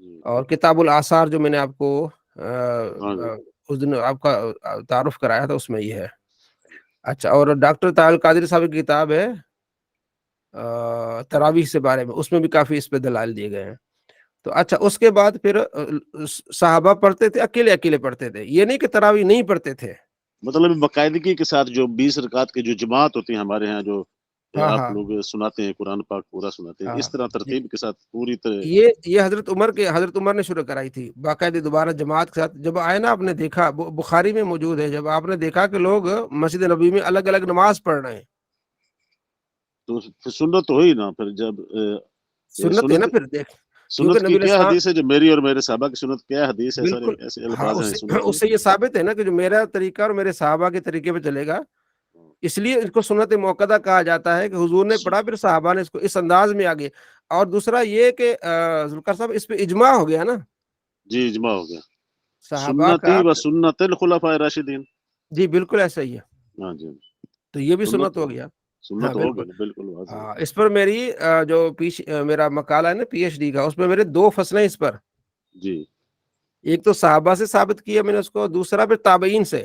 جی. اور کتاب الآثار جو میں نے آپ کو ہاں جی. اس دن آپ کا تعارف کرایا تھا، اس میں یہ ہے. اچھا، اور ڈاکٹر طاہر القادری صاحب کی کتاب ہے تراویح سے بارے میں، اس میں بھی کافی اس پہ دلائل دیے گئے ہیں. تو اچھا اس کے بعد پھر صحابہ پڑھتے تھے، اکیلے اکیلے پڑھتے تھے، یہ نہیں کہ تراویح نہیں پڑھتے تھے. مطلب باقاعدگی کے ساتھ جو 20 رکعت کی جو جماعت ہوتی ہے ہمارے ہاں، جو ہاں آپ ہاں لوگ سناتے ہیں قرآن پاک پورا سناتے ہیں، ہاں. اس طرح ترتیب کے ساتھ پوری طرح. یہ حضرت عمر نے شروع کرائی تھی باقاعدہ دوبارہ جماعت کے ساتھ. جب آئے نا آپ نے دیکھا، بخاری میں موجود ہے، جب آپ نے دیکھا کہ لوگ مسجد نبی میں الگ الگ نماز پڑھ رہے ہیں، تو پھر سنت ہوئی نا. پھر جب سنت ہے نا. پھر دیکھ کیونکہ سنت نبی کی علیہ کیا السلام حدیث ہے جو میری اور میرے صحابہ کی سنت کیا حدیث ہے؟ سارے بالکل. ایسے ہاں الفاظ ہیں سنت اس سے یہ ثابت ہے نا کہ جو میرا طریقہ اور میرے صحابہ کے طریقے پہ چلے گا، اس لیے اس کو سنت موقدہ کہا جاتا ہے کہ حضور نے پڑھا، پھر صحابہ نے اس کو اس انداز میں آگے. اور دوسرا یہ کہ ذوالفقار صاحب اس پہ اجماع ہو گیا نا. جی اجماع ہو گیا. صحابہ سنتی کا. و سنت الخلفاء راشدین. جی بالکل ایسا ہی ہے. ہاں جی. تو یہ بھی سنت سنت ہو گیا. ہاں سنت ہو بالکل. گیا نا، بالکل واضح. اس پر میری جو میرا مقالہ ہے نا پی ایچ ڈی کا، اس میں میرے 2 فصلیں اس پر. جی. ایک تو صحابہ سے ثابت کیا میں نے اس کو، دوسرا پھر تابعین سے.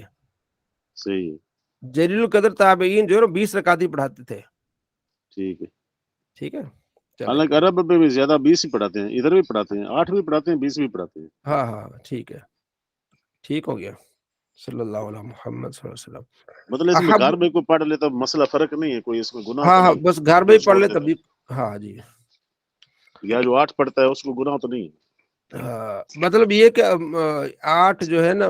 صحیح ہے. جلیل القدر تابعین جو ہے 20 رکعت ہی پڑھاتے تھے. ٹھیک ہے. ٹھیک ہے. حالانکہ عرب میں بھی زیادہ 20 ہی پڑھاتے ہیں، ادھر بھی پڑھاتے ہیں، 8 بھی پڑھاتے ہیں، 20 بھی پڑھاتے ہیں. ہاں ہاں ٹھیک ہے. ٹھیک ہو گیا. صلی اللہ علیہ محمد صلی اللہ علیہ وسلم. مطلب اس میں گھر میں کوئی پڑھ لیتا مسئلہ فرق نہیں ہے، کوئی اس میں گناہ ہاں تو ہاں نہیں بس گھر میں جو ہی پڑھ چھوڑ لے دیتا تب بھی. ہاں جی. یا جو 8 پڑھتا ہے اس کو گناہ تو نہیں ہے. مطلب یہ کہ 8 جو ہے نا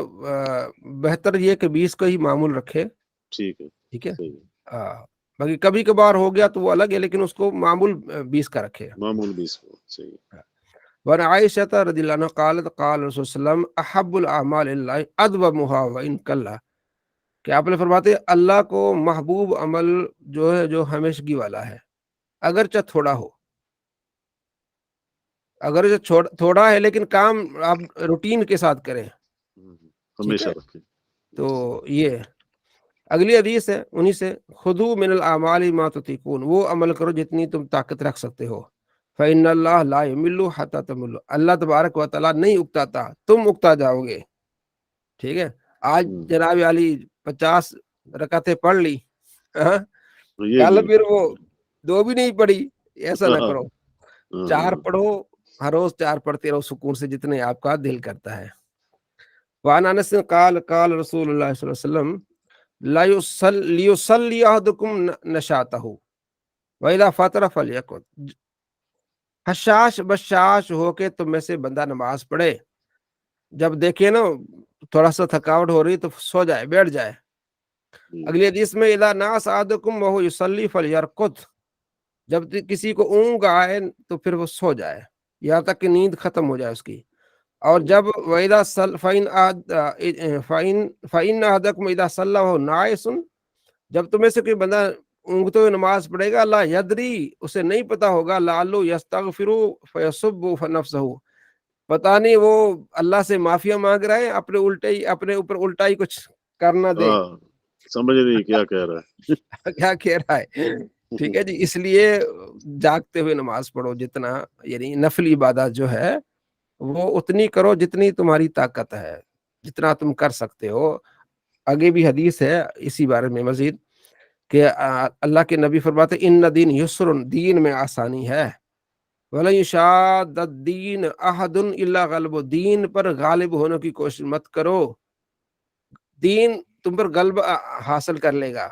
بہتر یہ کہ 20 کو ہی معمول رکھے. ٹھیک ہے. ٹھیک ہے. صحیح ہے. باقی کبھی کبھار ہو گیا تو وہ الگ ہے، لیکن اس کو معمول 20 کا رکھے. معمول 20 کو. صحیح ہے. وعن عائشہ رضی اللہ عنہ قالت قال رسول اللہ احب الاعمال اللہ ادومها وان قل، کہ آپ نے فرماتے اللہ کو محبوب عمل جو ہے جو ہمیشگی والا ہے، اگرچہ تھوڑا ہو. اگر تھوڑا ہے لیکن کام آپ روٹین کے ساتھ کریں. ٹھیک ہمیشہ ہے. رکھیں. تو یہ اگلی حدیث ہے انہی سے، خذوا من الاعمال ما تطیقون، وہ عمل کرو جتنی تم طاقت رکھ سکتے ہو. فإن اللہ لا یمل حتی تمل، اللہ تبارک و تعالیٰ نہیں اکتاتا، تم اکتا جاؤ گے. ٹھیک ہے. آج جناب علی 50 رکعتیں پڑھ لی، یہ کل نہیں پھر وہ 2 بھی نہیں پڑھی. ایسا نہ کرو. 4 پڑھو، ہر روز 4 پڑھتے رہو سکون سے جتنے آپ کا دل کرتا ہے. وعن انس قال قال رسول اللہ صلی اللہ علیہ وسلم لیصلی احدکم نشاطہ واذا فطر فلیقعد. حشاش بشاش ہو کے تم میں سے بندہ نماز پڑھے، جب دیکھے نا تھوڑا سا تھکاوٹ ہو رہی تو سو جائے، بیٹھ جائے. اگلی حدیث میں اذا ناس احدکم وهو یصلی فلیرقد، جب کسی کو اونگ آئے تو پھر وہ سو جائے یہاں تک کہ نیند ختم ہو جائے اس کی. اور جب وَإِذَا فَإِنَّ أَحَدَكُمْ إِذَا صَلَّى وَهُوَ نَاعِسٌ، جب تمہیں سے کوئی بندہ اونگتے ہوئے نماز پڑھے گا، لا یدری، اسے نہیں پتا ہوگا، لعلہ یستغفر فیسب نفسہ، پتہ نہیں وہ اللہ سے معافیا مانگ رہا ہے، اپنے اوپر الٹا ہی کچھ کرنا دے. سمجھ نہیں کیا کہہ رہا ہے. کیا کہہ رہا ہے. ٹھیک ہے جی. اس لیے جاگتے ہوئے نماز پڑھو، جتنا یعنی نفل عبادت جو ہے وہ اتنی کرو جتنی تمہاری طاقت ہے، جتنا تم کر سکتے ہو. آگے بھی حدیث ہے اسی بارے میں مزید کہ اللہ کے نبی فرماتے ان دین یسر، دین میں آسانی ہے. وَلَن يُشَادَّ الدِّينَ أَحَدٌ إِلَّا غَلَبَهُ، دین پر غالب ہونے کی کوشش مت کرو، دین تم پر غلب حاصل کر لے گا.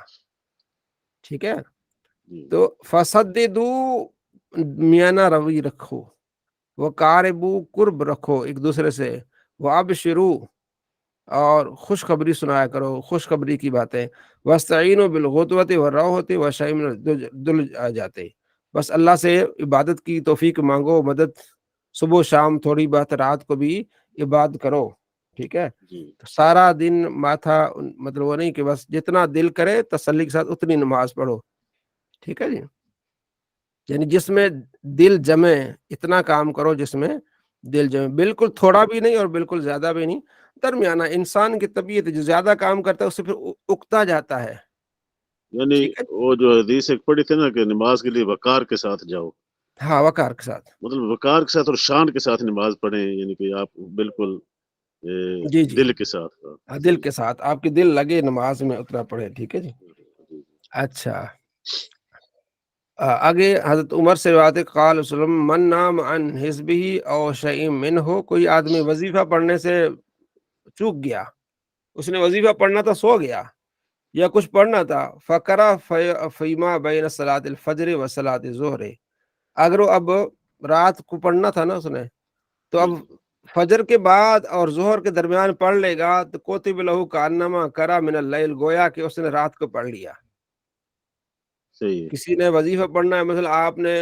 ٹھیک ہے. تو فَصَدِّدُوا، میانہ روی رکھو، وہ قاربو، قرب رکھو ایک دوسرے سے، وہ ابشرو، اور خوشخبری سنایا کرو، خوشخبری کی باتیں. وَاسْتَعِينُوا بِالْغُدْوَةِ وَالرَّوْحَةِ وَشَيْءٍ مِنَ الدُّلْجَاتِ، بس اللہ سے عبادت کی توفیق مانگو، مدد، صبح و شام تھوڑی بات، رات کو بھی عبادت کرو. ٹھیک ہے. سارا دن ماتھا مطلب وہ نہیں کہ بس جتنا دل کرے تسلی کے ساتھ اتنی نماز پڑھو. ٹھیک ہے جی. یعنی جس میں دل جمے اتنا کام کرو جس میں دل جمے، بالکل تھوڑا بھی نہیں اور بالکل زیادہ بھی نہیں، درمیانہ. انسان کی طبیعت جو زیادہ کام کرتا ہے اس سے پھر اکتا جاتا ہے. یعنی وہ جو حدیث ایک پڑھی تھی نا کہ نماز کے لیے وقار کے ساتھ جاؤ. ہاں، وقار کے ساتھ، مطلب وقار کے ساتھ اور شان کے ساتھ نماز پڑھیں، یعنی کہ آپ بالکل جی دل کے ساتھ. دل کے ساتھ آپ کے دل لگے نماز میں اتنا پڑھے. ٹھیک ہے جی. اچھا، آگے حضرت عمر سے روایت قال وسلم من نام عن حزبہ او شیء منہ، کوئی آدمی وظیفہ پڑھنے سے چوک گیا، اس نے وظیفہ پڑھنا تھا سو گیا یا کچھ پڑھنا تھا، فقرا فیما بین صلاۃ الفجر و صلاۃ الظہر، اگر وہ اب رات کو پڑھنا تھا نا اس نے، تو اب فجر کے بعد اور ظہر کے درمیان پڑھ لے گا تو کوتب لہو کانما کرا من اللیل، گویا کہ اس نے رات کو پڑھ لیا. کسی نے وظیفہ پڑھنا ہے، مثلا آپ نے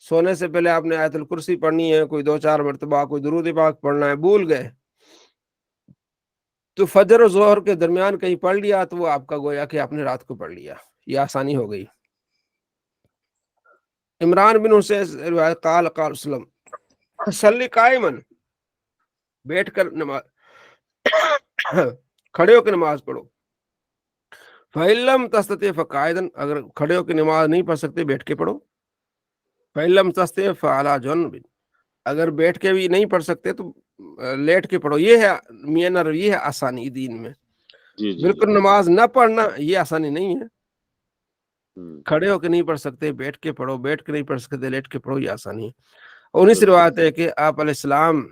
سونے سے پہلے آپ نے آیت الکرسی پڑھنی ہے، کوئی 2-4 مرتبہ، کوئی درود پاک پڑھنا ہے، بھول گئے تو فجر و ظہر کے درمیان کہیں پڑھ لیا تو وہ آپ کا گویا کہ آپ نے رات کو پڑھ لیا، یہ آسانی ہو گئی. عمران بن حسین روایت قال قال وسلم صلی قائما، بیٹھ کر نماز کھڑے ہو کے نماز پڑھو. فَإِن لَّمْ تَسْتَطِعْ فَقَاعِدًا، اگر کھڑے ہو کے نماز نہیں پڑھ سکتے بیٹھ کے پڑھو. فَإِن لَّمْ تَسْتَطِعْ فَعَلَىٰ جَنْبٍ، اگر بیٹھ کے بھی نہیں پڑھ سکتے تو لیٹ کے پڑھو. یہ ہے میاں نہ یہ ہے آسانی دین میں. بالکل نماز نہ پڑھنا یہ آسانی نہیں ہے. کھڑے ہو کے نہیں پڑھ سکتے بیٹھ کے پڑھو، بیٹھ کے نہیں پڑھ سکتے لیٹ کے پڑھو، یہ آسانی ہے. اور انہی سے روایت ہے کہ آپ علیہ السلام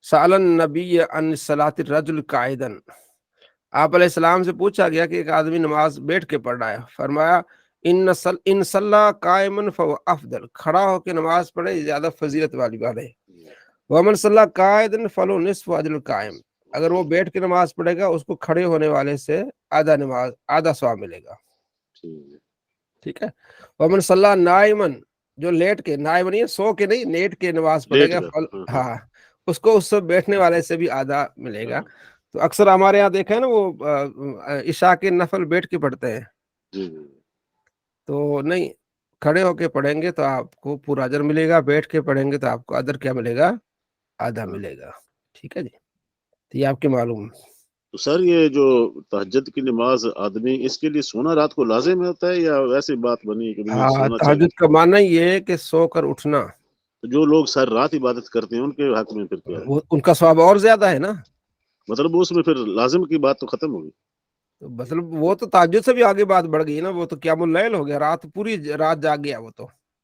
سأل النبی عن صلاۃ الرجل قاعدا، آپ علیہ السلام سے پوچھا گیا کہ ایک آدمی نماز بیٹھ کے پڑھ رہا ہے، فرمایا ان صلی قائما فهو افضل، کھڑا ہو کے نماز پڑھے زیادہ فضیلت والی بات ہے. ومن صلی قاعدا فلو نصف اجر القائم، اگر وہ بیٹھ کے نماز پڑھے گا اس کو کھڑے ہونے والے سے آدھا ثواب ملے گا. ٹھیک ہے. ومن صلی نائما، جو لیٹ کے، نائم نہیں سو کے نہیں، لیٹ کے نماز پڑھے گا، ہاں اس کو اس سے بیٹھنے والے سے بھی آدھا ملے گا. تو اکثر ہمارے یہاں دیکھا ہے نا وہ عشاء کے نفل بیٹھ کے پڑھتے ہیں، تو نہیں، کھڑے ہو کے پڑھیں گے تو آپ کو پورا اجر ملے گا، بیٹھ کے پڑھیں گے تو آپ کو اجر کیا ملے گا؟ آدھا ملے گا. ٹھیک ہے جی. تو یہ آپ کے معلوم. تو سر یہ جو تہجد کی نماز آدمی اس کے لیے سونا رات کو لازم ہوتا ہے یا ویسی بات بنی ہے کہ ہاں، تہجد کا معنی یہ ہے کہ سو کر اٹھنا. تو جو لوگ سر رات عبادت کرتے ہیں ان کے حق میں پھر کیا ہے؟ ان کا ثواب اور زیادہ ہے نا. مطلب اس میں پھر لازم کی بات تو ختم ہوگی. مطلب وہ تو تہجد سے بھی آگے بات بڑھ گئی نا، وہ تو قیام اللیل ہو گیا، رات پوری رات جاگ گیا وہ تو.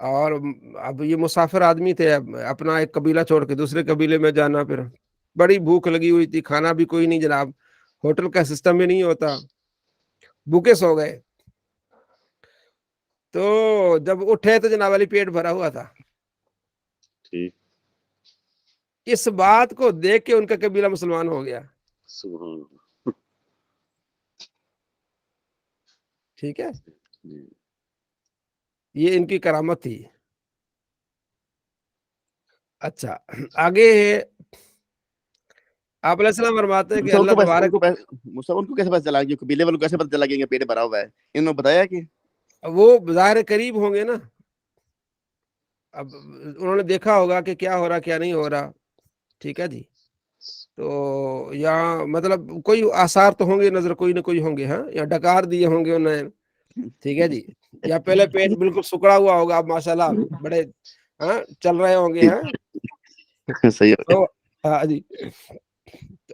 اور اب یہ مسافر آدمی تھے، اپنا ایک قبیلہ چھوڑ کے دوسرے قبیلے میں جانا، پھر بڑی بھوک لگی ہوئی تھی، کھانا بھی کوئی نہیں جناب، ہوٹل کا سسٹم بھی نہیں ہوتا، بھوکے سو گئے. تو جب اٹھے تو جناب علی پیٹ بھرا ہوا تھا. ٹھیک. اس بات کو دیکھ کے ان کا قبیلہ مسلمان ہو گیا. سبحان اللہ. ٹھیک ہے، جی. یہ ان کی کرامت تھی. اچھا آگے آپ علیہ السلام فرماتے ہیں کہ اللہ تبارک، ان کو کیسے پتا چلا کہ قبیلے والوں کو کیسے پتا چلا کہ پیٹ بھرا ہوا ہے؟ انہوں نے بتایا کہ وہ ظاہر قریب ہوں گے نا، اب انہوں نے دیکھا ہوگا کہ کیا ہو رہا کیا نہیں ہو رہا. ٹھیک ہے جی. تو یہاں مطلب کوئی آثار تو ہوں گے نظر، کوئی نہ کوئی ہوں گے، ہاں، یا ڈکار دیے ہوں گے انہیں. ٹھیک ہے جی. یا پہلے پیٹ بالکل سکڑا ہوا ہوگا، اب ماشاءاللہ بڑے ہاں چل رہے ہوں گے. ہاں صحیح ہے. ہاں جی.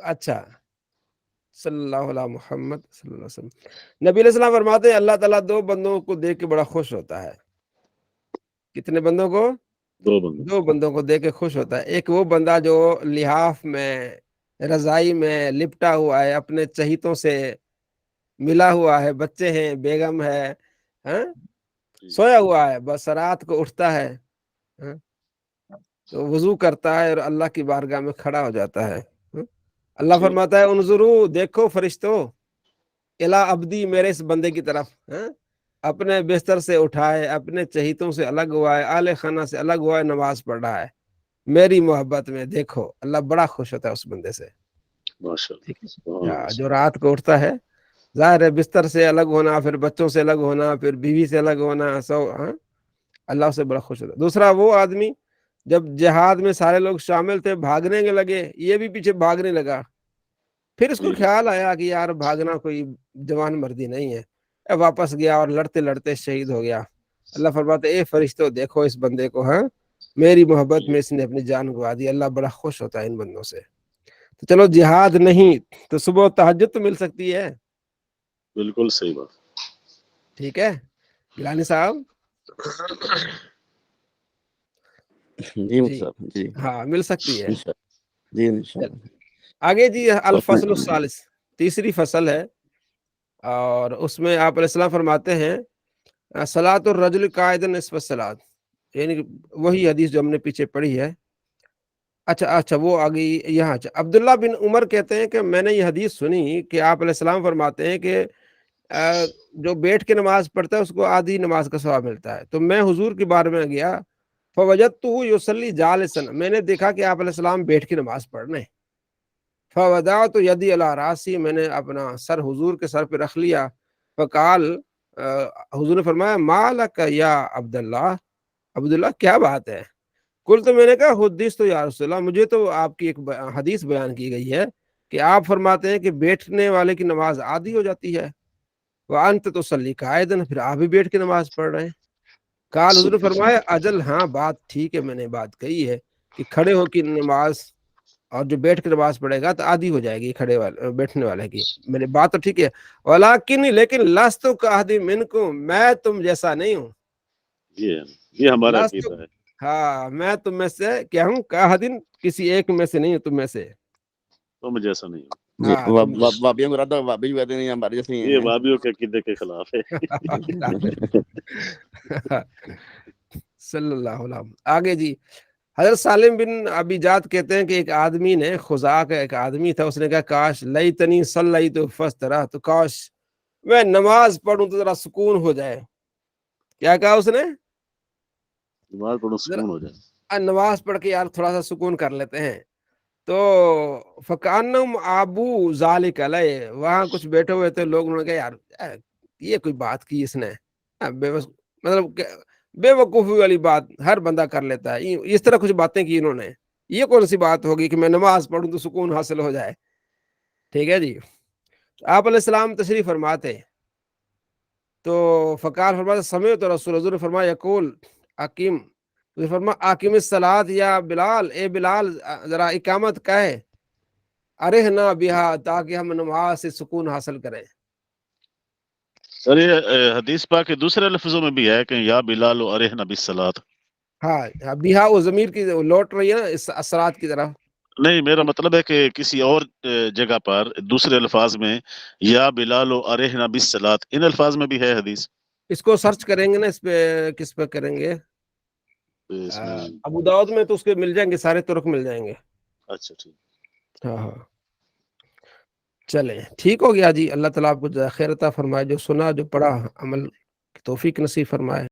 اچھا، صلی اللہ علیہ محمد صلی اللہ علیہ وسلم. نبی علیہ السلام فرماتے ہیں اللہ تعالیٰ دو بندوں کو دیکھ کے بڑا خوش ہوتا ہے. کتنے بندوں کو؟ دو بندوں کو دیکھ کے خوش ہوتا ہے. ایک وہ بندہ جو لحاف میں، رضائی میں لپٹا ہوا ہے، اپنے چہیتوں سے ملا ہوا ہے، بچے ہیں، بیگم ہے، ہاں، سویا ہوا ہے، بس رات کو اٹھتا ہے، ہاں، تو وضو کرتا ہے اور اللہ کی بارگاہ میں کھڑا ہو جاتا ہے. اللہ فرماتا ہے انظروا، دیکھو فرشتو، الا عبدی، میرے اس بندے کی طرف، اپنے بستر سے اٹھائے، اپنے چہیتوں سے الگ ہوا ہے، اہل خانہ سے الگ ہوا ہے، نماز پڑھ رہا ہے میری محبت میں. دیکھو اللہ بڑا خوش ہوتا ہے اس بندے سے. جو رات کو اٹھتا ہے، ظاہر ہے بستر سے الگ ہونا، پھر بچوں سے الگ ہونا، پھر بیوی سے الگ ہونا، سو اللہ سے بڑا خوش ہوتا ہے. دوسرا وہ آدمی جب جہاد میں سارے لوگ شامل تھے، بھاگنے کے لگے، یہ بھی پیچھے بھاگنے لگا، پھر اس کو خیال آیا کہ یار بھاگنا کوئی جوان مردی نہیں ہے، واپس گیا اور لڑتے لڑتے شہید ہو گیا. اللہ فرماتے اے فرشتوں دیکھو اس بندے کو، ہاں، میری محبت میں اس نے اپنی جان گوا دی. اللہ بڑا خوش ہوتا ہے ان بندوں سے. تو چلو جہاد نہیں تو صبح تہجد تو مل سکتی ہے. بالکل صحیح بات. ٹھیک ہے گیلانی صاحب. جی جی ہاں مل سکتی ہے. جی انشاءاللہ. آگے جی الفصل الثالث، تیسری فصل ہے، اور اس میں آپ علیہ السلام فرماتے ہیں صلاۃ الرجل قائدا نصف الصلاۃ، یعنی وہی حدیث جو ہم نے پیچھے پڑھی ہے. اچھا وہ آگئی یہاں. عبداللہ بن عمر کہتے ہیں کہ میں نے یہ حدیث سنی کہ آپ علیہ السلام فرماتے ہیں کہ جو بیٹھ کے نماز پڑھتا ہے اس کو آدھی نماز کا ثواب ملتا ہے. تو میں حضور کے بارے میں گیا، فوجدتہ یصلی جالسا، میں نے دیکھا کہ آپ علیہ السلام بیٹھ کے نماز پڑھ رہے ہیں. فوضعت یدی علی راسی، میں نے اپنا سر حضور کے سر پہ رکھ لیا. فقال، حضور نے فرمایا ما لک یا عبداللہ، عبداللہ کیا بات ہے؟ کل تو میں نے کہا حدیث تو یا رسول اللہ، مجھے تو آپ کی ایک حدیث بیان کی گئی ہے کہ آپ فرماتے ہیں کہ بیٹھنے والے کی نماز آدھی ہو جاتی ہے. وانت تصلی قائدا، پھر آپ بھی بیٹھ کے نماز پڑھ رہے ہیں. قال، حضور نے فرمایا اجل، ہاں بات ٹھیک ہے، میں نے بات کہی ہے کہ کھڑے ہو کی نماز اور جو بیٹھ کے نماز پڑھے گا تو آدھی ہو جائے گی کھڑے والے بیٹھنے والے کی. میری بات تو ٹھیک ہے. ولیکن، لیکن لست کاحد منکم، میں تم جیسا نہیں ہوں. یہ ہمارا عقیدہ ہے. ہاں میں تم میں سے کیا ہوں، کاحدن، کسی ایک میں سے نہیں ہوں، تم میں سے. تم جیسا نہیں ہوں. وابیوں کو رد وابی کہتے ہیں ہمارے جیسے یہ وابیوں کے عقیدے کے خلاف ہے. صلی اللہ علیہ وسلم. آگے جی حضرت سالم بن ابی جاد کہتے ہیں کہ ایک آدمی نے، خزاع کا ایک آدمی تھا، اس نے کہا کاش لیتنی صلیت فاسترحت، تو کاش میں نماز پڑھوں تو ذرا سکون ہو جائے. کیا کہا اس نے؟ نماز پڑھو سکون ہو جائے. نماز پڑھ کے یار تھوڑا سا سکون کر لیتے ہیں. تو فکانم ابو ذالک علیہ، وہاں کچھ بیٹھے ہوئے تھے لوگ، انہوں نے کہا یار یہ کوئی بات کی اس نے، مطلب بے وقوفی والی بات ہر بندہ کر لیتا ہے، اس طرح کچھ باتیں کی انہوں نے. یہ کون سی بات ہوگی کہ میں نماز پڑھوں تو سکون حاصل ہو جائے. ٹھیک ہے جی. آپ علیہ السلام تشریف فرماتے تو فقال فرماتے سمعت رسول، حضور نے فرمایا یقول اقیم، فرما اقیم الصلاۃ یا بلال، اے بلال ذرا اقامت کہے، ارحنا بہا، تاکہ ہم نماز سے سکون حاصل کریں. سر یہ حدیث پاک کے دوسرے لفظوں میں بھی ہے کہ یا بلال و ارحنا بالصلاۃ. ہاں بیہا وہ ضمیر کی لوٹ رہی ہے نا اس اثرات کی طرف. نہیں میرا مطلب ہے کہ کسی اور جگہ پر دوسرے الفاظ میں یا بلال و ارحنا بالصلاۃ ان الفاظ میں بھی ہے حدیث. اس کو سرچ کریں گے نا، اس پہ کس پہ کریں گے؟ اس میں ابو داؤد میں تو اس کے مل جائیں گے، سارے طرق مل جائیں گے. اچھا ٹھیک. ہاں چلیں ٹھیک ہو گیا جی. اللہ تعالیٰ آپ کو خیر عطا فرمائے، جو سنا جو پڑھا عمل کی توفیق نصیب فرمائے.